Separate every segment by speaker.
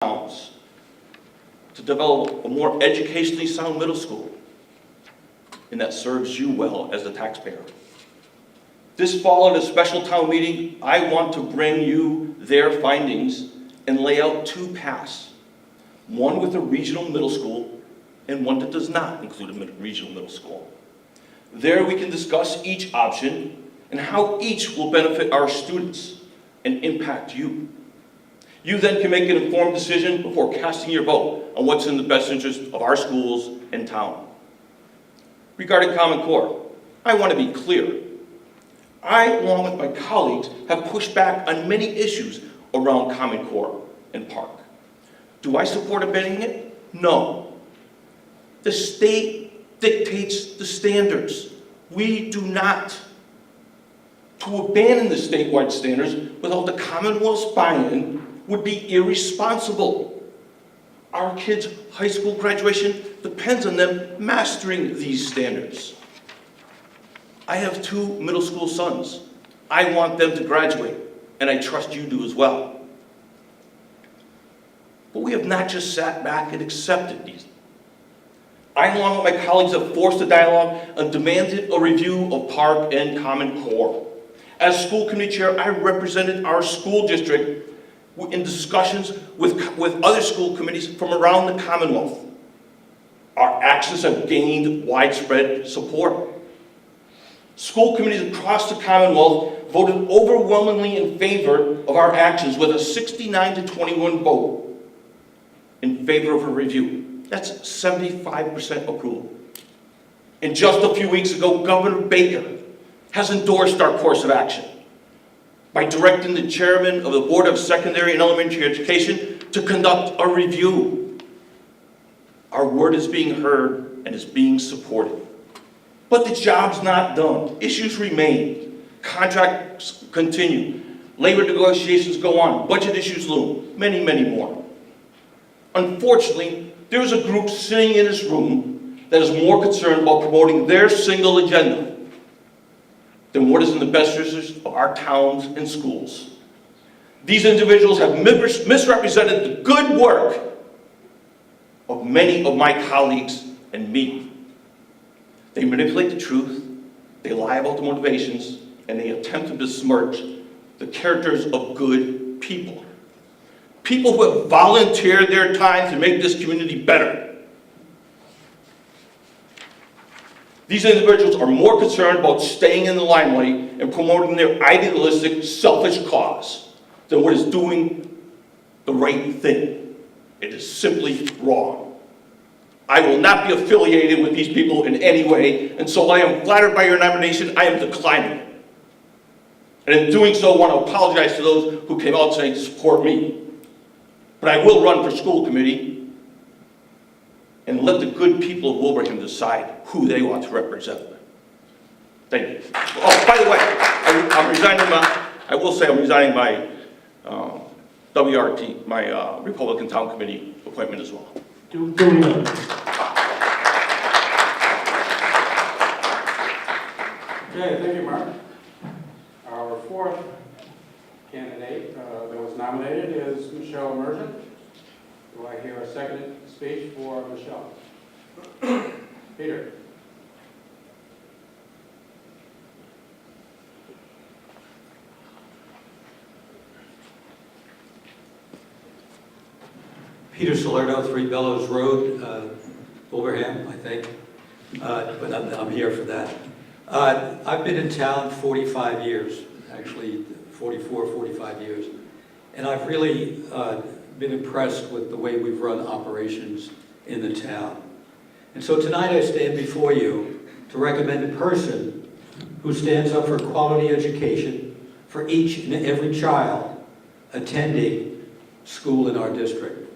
Speaker 1: towns to develop a more educationally sound middle school, and that serves you well as the taxpayer. This fall at a special town meeting, I want to bring you their findings and lay out two paths. One with a regional middle school and one that does not include a regional middle school. There we can discuss each option and how each will benefit our students and impact you. You then can make an informed decision before casting your vote on what's in the best interest of our schools and town. Regarding Common Core, I want to be clear. I, along with my colleagues, have pushed back on many issues around Common Core and Park. Do I support abandoning it? No. The state dictates the standards. We do not. To abandon the statewide standards without the Commonwealth's buy-in would be irresponsible. Our kids' high school graduation depends on them mastering these standards. I have two middle school sons. I want them to graduate, and I trust you do as well. But we have not just sat back and accepted these. I, along with my colleagues, have forced a dialogue and demanded a review of Park and Common Core. As school committee chair, I represented our school district in discussions with other school committees from around the Commonwealth. Our actions have gained widespread support. School committees across the Commonwealth voted overwhelmingly in favor of our actions with a 69-21 vote in favor of a review. That's 75% approval. And just a few weeks ago, Governor Baker has endorsed our course of action by directing the chairman of the Board of Secondary and Elementary Education to conduct a review. Our word is being heard and is being supported. But the job's not done. Issues remain. Contracts continue. Labor negotiations go on. Budget issues loom. Many, many more. Unfortunately, there's a group sitting in this room that is more concerned about promoting their single agenda than what is in the best interest of our towns and schools. These individuals have misrepresented the good work of many of my colleagues and me. They manipulate the truth, they lie about the motivations, and they attempt to besmirch the characters of good people. People who have volunteered their time to make this community better. These individuals are more concerned about staying in the limelight and promoting their idealistic, selfish cause than what is doing the right thing. It is simply wrong. I will not be affiliated with these people in any way, and so I am flattered by your nomination. I am declining it. And in doing so, I want to apologize to those who came out saying to support me. But I will run for school committee and let the good people of Wilbraham decide who they want to represent them. Thank you. Oh, by the way, I'm resigning I will say I'm resigning my WRT, my Republican Town Committee appointment as well.
Speaker 2: Okay, thank you, Mark. Our fourth candidate that was nominated is Michelle Emergent. Do I hear a second speech for Michelle? Peter.
Speaker 3: Peter Salerno, 3 Bellows Road, Wilbraham, I think, but I'm here for that. I've been in town 45 years, actually 44, 45 years, and I've really been impressed with the way we've run operations in the town. And so tonight I stand before you to recommend a person who stands up for quality education for each and every child attending school in our district.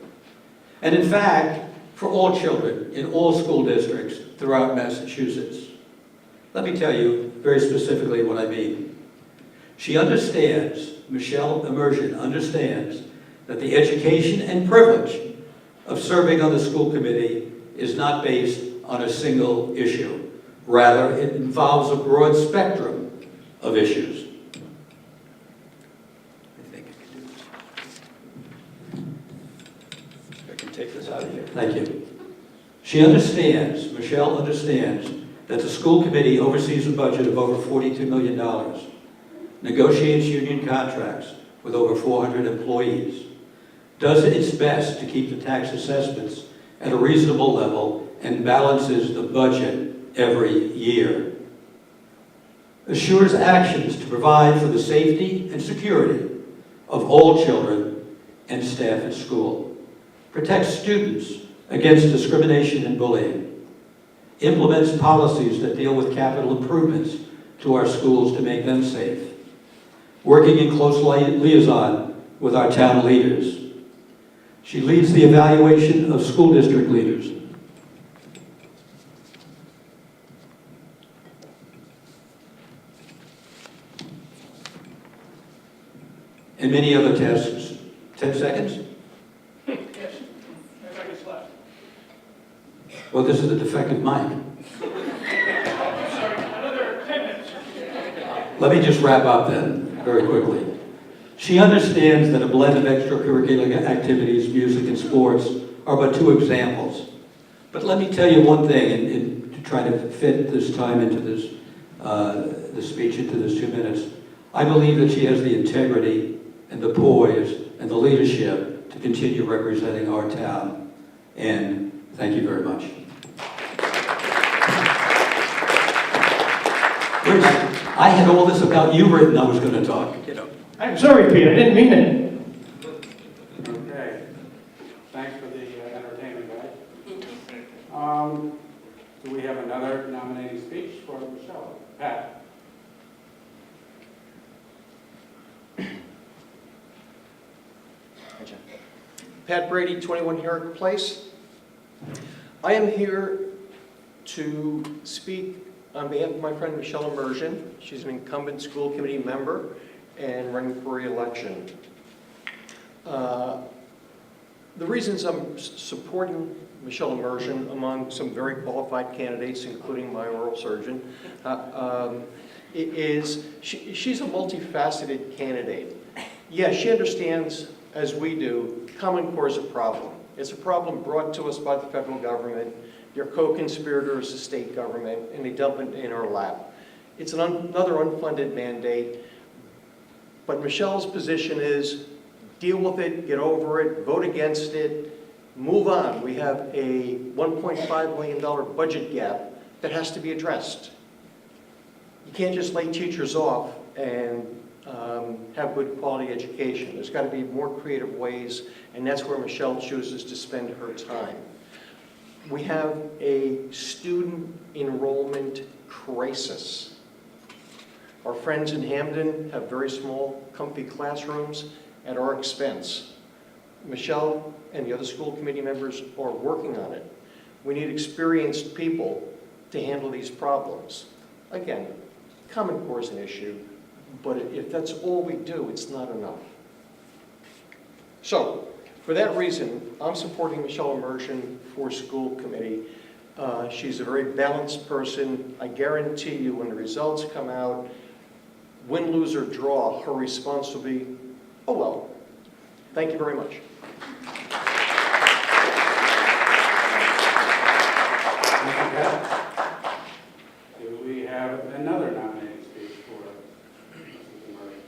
Speaker 3: And in fact, for all children in all school districts throughout Massachusetts. Let me tell you very specifically what I mean. She understands, Michelle Emergent understands, that the education and privilege of serving on the school committee is not based on a single issue. Rather, it involves a broad spectrum of issues. I think I can do this. take this out of here. Thank you. She understands, Michelle understands, that the school committee oversees a budget of over $42 million, negotiates union contracts with over 400 employees, does its best to keep the tax assessments at a reasonable level, and balances the budget every year. Assures actions to provide for the safety and security of all children and staff at school. Protects students against discrimination and bullying. Implements policies that deal with capital improvements to our schools to make them safe. Working in close liaison with our town leaders. She leads the evaluation of school district leaders. And many other tasks. 10 seconds?
Speaker 4: Yes, 10 seconds left.
Speaker 3: Well, this is a defective mic.
Speaker 4: Sorry, another 10 minutes.
Speaker 3: Let me just wrap up then, very quickly. She understands that a blend of extracurricular activities, music, and sports are but two examples. But let me tell you one thing, and to try to fit this time into this, the speech into this 2 minutes. I believe that she has the integrity and the poise and the leadership to continue representing our town. And thank you very much. I had all this about you written I was going to talk, you know.
Speaker 4: I'm sorry, Pete, I didn't mean it.
Speaker 2: Okay. Thanks for the entertainment, guys. Do we have another nominating speech for Michelle? Pat?
Speaker 5: Pat Brady, 21 Herrick Place. I am here to speak on behalf of my friend Michelle Immersion. She's an incumbent school committee member and running for re-election. The reasons I'm supporting Michelle Immersion among some very qualified candidates, including my oral surgeon, is she's a multifaceted candidate. Yes, she understands, as we do, Common Core is a problem. It's a problem brought to us by the federal government. Your co-conspirator is the state government, and they dump it in our lap. It's another unfunded mandate, but Michelle's position is deal with it, get over it, vote against it, move on. We have a $1.5 million budget gap that has to be addressed. You can't just lay teachers off and have good quality education. There's got to be more creative ways, and that's where Michelle chooses to spend her time. We have a student enrollment crisis. Our friends in Hamden have very small, comfy classrooms at our expense. Michelle and the other school committee members are working on it. We need experienced people to handle these problems. Again, Common Core is an issue, but if that's all we do, it's not enough. So, for that reason, I'm supporting Michelle Immersion for school committee. She's a very balanced person. I guarantee you when the results come out, win, lose, or draw, her response will be, oh well. Thank you very much.
Speaker 2: Thank you, Pat. Do we have another nominating speech for Mrs. Immersion?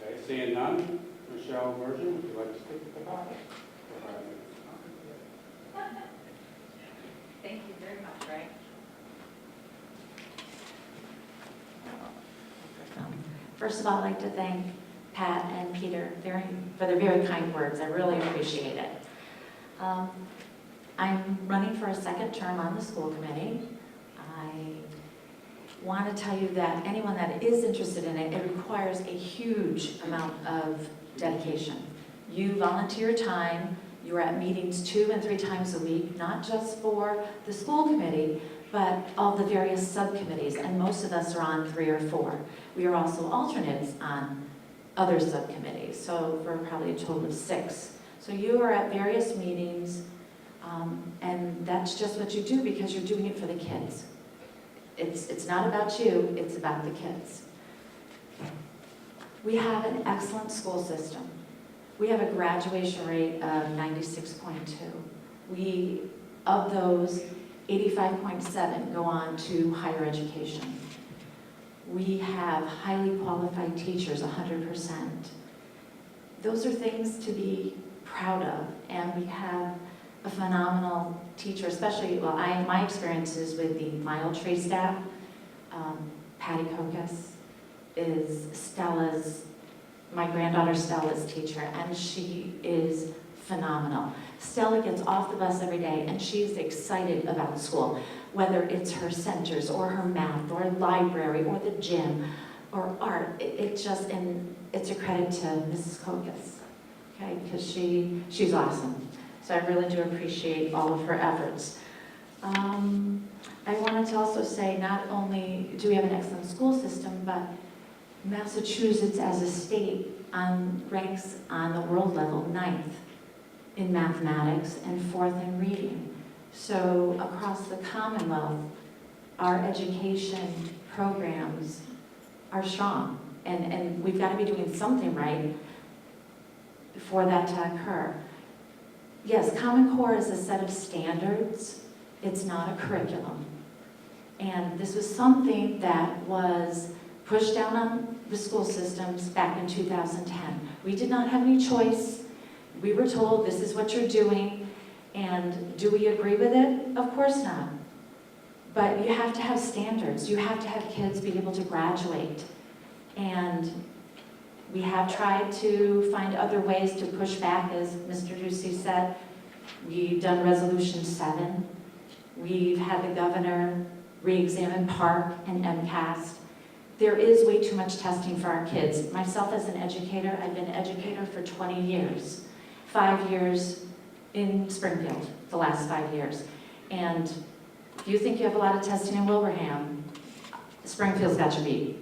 Speaker 2: Okay, seeing none, Michelle Immersion, would you like to speak at the podium?
Speaker 6: Thank you very much, Ray. First of all, I'd like to thank Pat and Peter for their very kind words. I really appreciate it. I'm running for a second term on the school committee. I want to tell you that anyone that is interested in it, it requires a huge amount of dedication. You volunteer time, you're at meetings 2 and 3 times a week, not just for the school committee, but all the various subcommittees, and most of us are on 3 or 4. We are also alternates on other subcommittees, so for probably a total of 6. So you are at various meetings, and that's just what you do because you're doing it for the kids. It's not about you, it's about the kids. We have an excellent school system. We have a graduation rate of 96.2. Of those, 85.7 go on to higher education. We have highly qualified teachers, 100%. Those are things to be proud of, and we have a phenomenal teacher, especially, my experience is with the Mile Tree staff. Patty Kokas is my granddaughter Stella's teacher, and she is phenomenal. Stella gets off the bus every day, and she's excited about school, whether it's her centers, or her math, or library, or the gym, or art. It's a credit to Mrs. Kokas, okay, because she's awesome. So I really do appreciate all of her efforts. I wanted to also say, not only do we have an excellent school system, but Massachusetts as a state ranks on the world level 9th in mathematics and 4th in reading. So across the Commonwealth, our education programs are strong, and we've got to be doing something right for that to occur. Yes, Common Core is a set of standards. It's not a curriculum. And this was something that was pushed down on the school systems back in 2010. We did not have any choice. We were told, this is what you're doing, and do we agree with it? Of course not. But you have to have standards. You have to have kids be able to graduate. And we have tried to find other ways to push back, as Mr. Ducey said. We've done Resolution 7. We've had the governor re-examine PARC and MCAS. There is way too much testing for our kids. Myself as an educator, I've been an educator for 20 years. 5 years in Springfield, the last 5 years. And if you think you have a lot of testing in Wilbraham, Springfield's got you beat.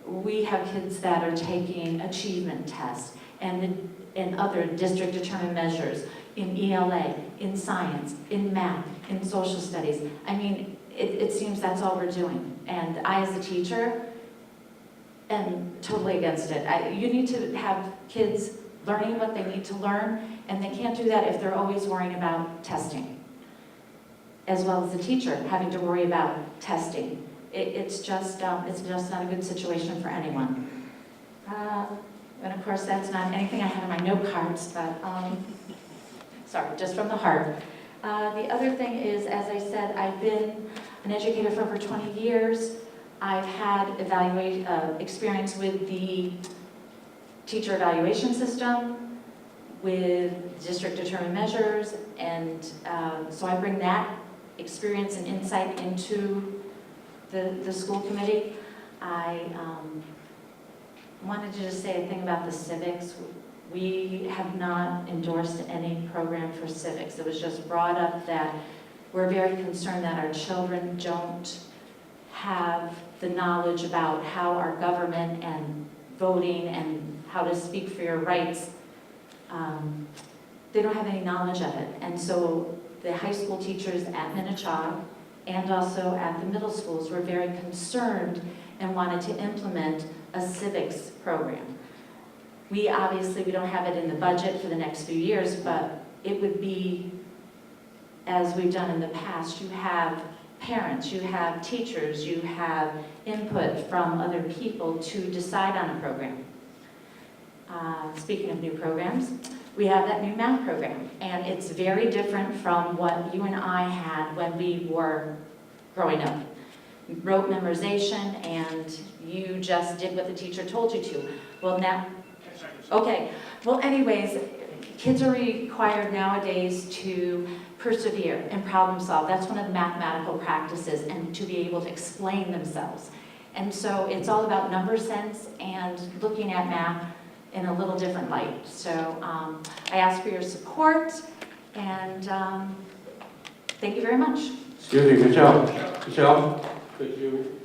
Speaker 6: We have kids that are taking achievement tests and other district determined measures in ELA, in science, in math, in social studies. I mean, it seems that's all we're doing. And I, as a teacher, am totally against it. You need to have kids learning what they need to learn, and they can't do that if they're always worrying about testing, as well as the teacher having to worry about testing. It's just not a good situation for anyone. And of course, that's not anything I have in my note cards, but sorry, just from the heart. The other thing is, as I said, I've been an educator for over 20 years. I've had experience with the teacher evaluation system, with district determined measures, and so I bring that experience and insight into the school committee. I wanted to just say a thing about the civics. We have not endorsed any program for civics. It was just brought up that we're very concerned that our children don't have the knowledge about how our government and voting and how to speak for your rights. They don't have any knowledge of it. And so the high school teachers at Minnechaug and also at the middle schools were very concerned and wanted to implement a civics program. We don't have it in the budget for the next few years, but it would be, as we've done in the past, you have parents, you have teachers, you have input from other people to decide on a program. Speaking of new programs, we have that new math program, and it's very different from what you and I had when we were growing up. Rote memorization, and you just did what the teacher told you to. Well, now, okay. Well, anyways, kids are required nowadays to persevere and problem solve. That's one of the mathematical practices, and to be able to explain themselves. And so it's all about number sense and looking at math in a little different light. So I ask for your support, and thank you very much.
Speaker 2: Excuse me, Michelle. Michelle, could you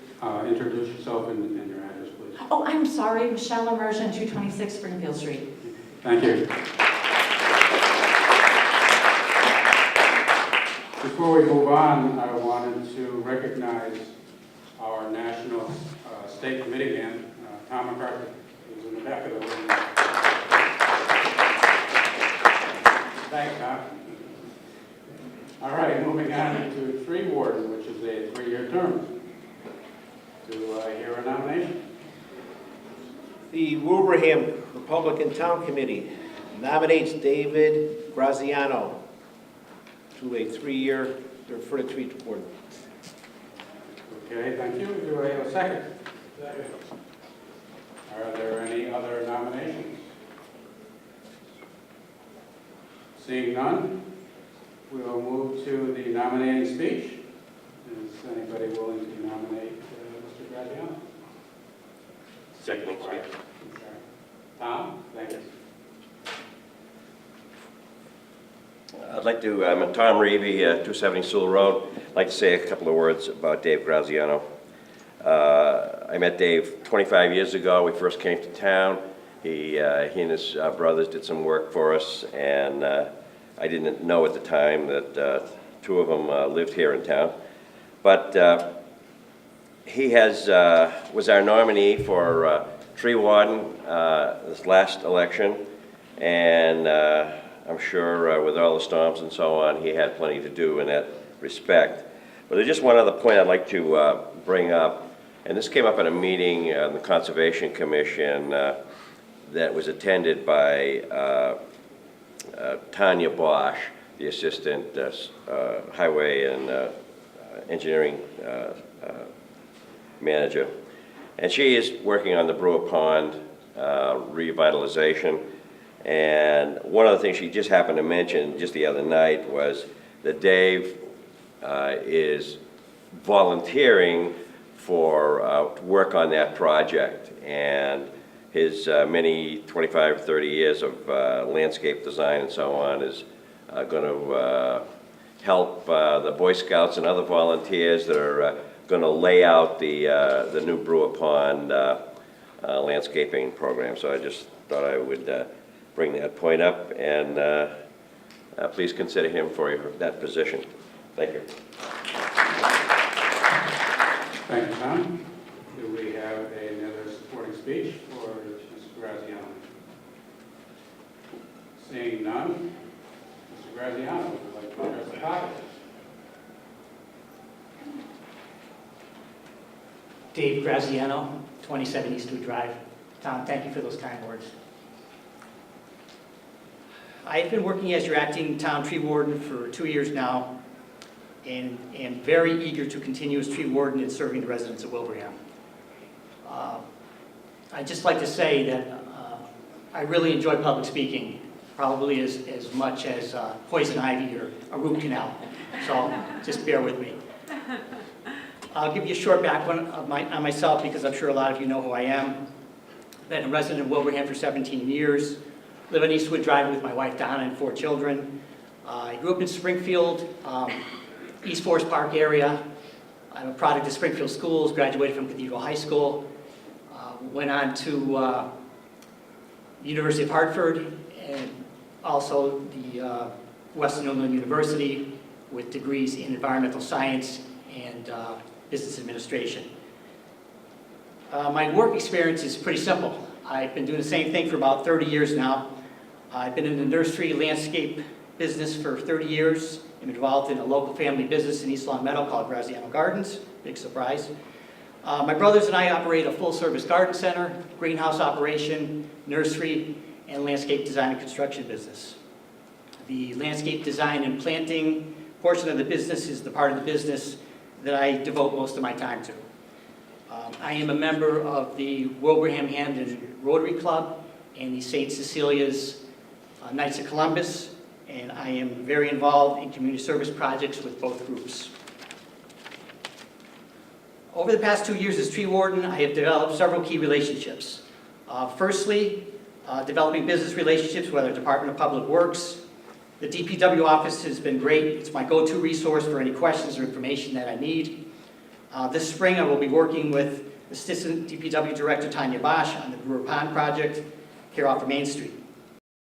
Speaker 2: introduce yourself and your address, please?
Speaker 6: Oh, I'm sorry, Michelle Immersion, 226 Springfield Street.
Speaker 2: Thank you. Before we move on, I wanted to recognize our national state committee man, Tom McCarthy, who's in the back of the room. Thanks, Tom. All right, moving on to tree warden, which is a 3-year term. Do I hear a nomination?
Speaker 7: The Wilbraham Republican Town Committee nominates David Graziano to a 3-year, for the tree warden.
Speaker 2: Okay, thank you. Do I have a second? Are there any other nominations? Seeing none, we will move to the nominating speech. Is anybody willing to nominate Mr. Graziano?
Speaker 8: Second speech.
Speaker 2: Tom, thank you.
Speaker 8: I'm Tom Reevy, 270 Sewell Road. I'd like to say a couple of words about Dave Graziano. I met Dave 25 years ago. We first came to town. He and his brothers did some work for us, and I didn't know at the time that 2 of them lived here in town. But he was our nominee for tree warden this last election, and I'm sure with all the storms and so on, he had plenty to do in that respect. But there's just one other point I'd like to bring up, and this came up at a meeting on the Conservation Commission that was attended by Tanya Bosch, the Assistant Highway and Engineering Manager. And she is working on the Brewer Pond revitalization. And one of the things she just happened to mention just the other night was that Dave is volunteering for work on that project. And his many 25, 30 years of landscape design and so on is going to help the Boy Scouts and other volunteers that are going to lay out the new Brewer Pond landscaping program. So I just thought I would bring that point up, and please consider him for that position. Thank you.
Speaker 2: Thank you, Tom. Do we have another supporting speech for Mr. Graziano? Seeing none, Mr. Graziano, would you like to address the topic?
Speaker 9: Dave Graziano, 27 Eastwood Drive. Tom, thank you for those kind words. I've been working as your acting town tree warden for 2 years now, and am very eager to continue as tree warden and serving the residents of Wilbraham. I'd just like to say that I really enjoy public speaking, probably as much as poison ivy or a root canal. So just bear with me. I'll give you a short background on myself, because I'm sure a lot of you know who I am. Been a resident of Wilbraham for 17 years. Live on Eastwood Drive with my wife Donna and 4 children. I grew up in Springfield, East Forest Park area. I'm a product of Springfield schools, graduated from Cathedral High School. Went on to University of Hartford, and also the Western New England University with degrees in environmental science and business administration. My work experience is pretty simple. I've been doing the same thing for about 30 years now. I've been in the nursery landscape business for 30 years. I'm involved in a local family business in East Long Meadow called Graziano Gardens. Big surprise. My brothers and I operate a full-service garden center, greenhouse operation, nursery, and landscape design and construction business. The landscape design and planting portion of the business is the part of the business that I devote most of my time to. I am a member of the Wilbraham Hamden Rotary Club and the St. Cecilia's Knights of Columbus, and I am very involved in community service projects with both groups. Over the past 2 years as tree warden, I have developed several key relationships. Firstly, developing business relationships with our Department of Public Works. The DPW office has been great. It's my go-to resource for any questions or information that I need. This spring, I will be working with Assistant DPW Director Tanya Bosch on the Brewer Pond project here off of Main Street.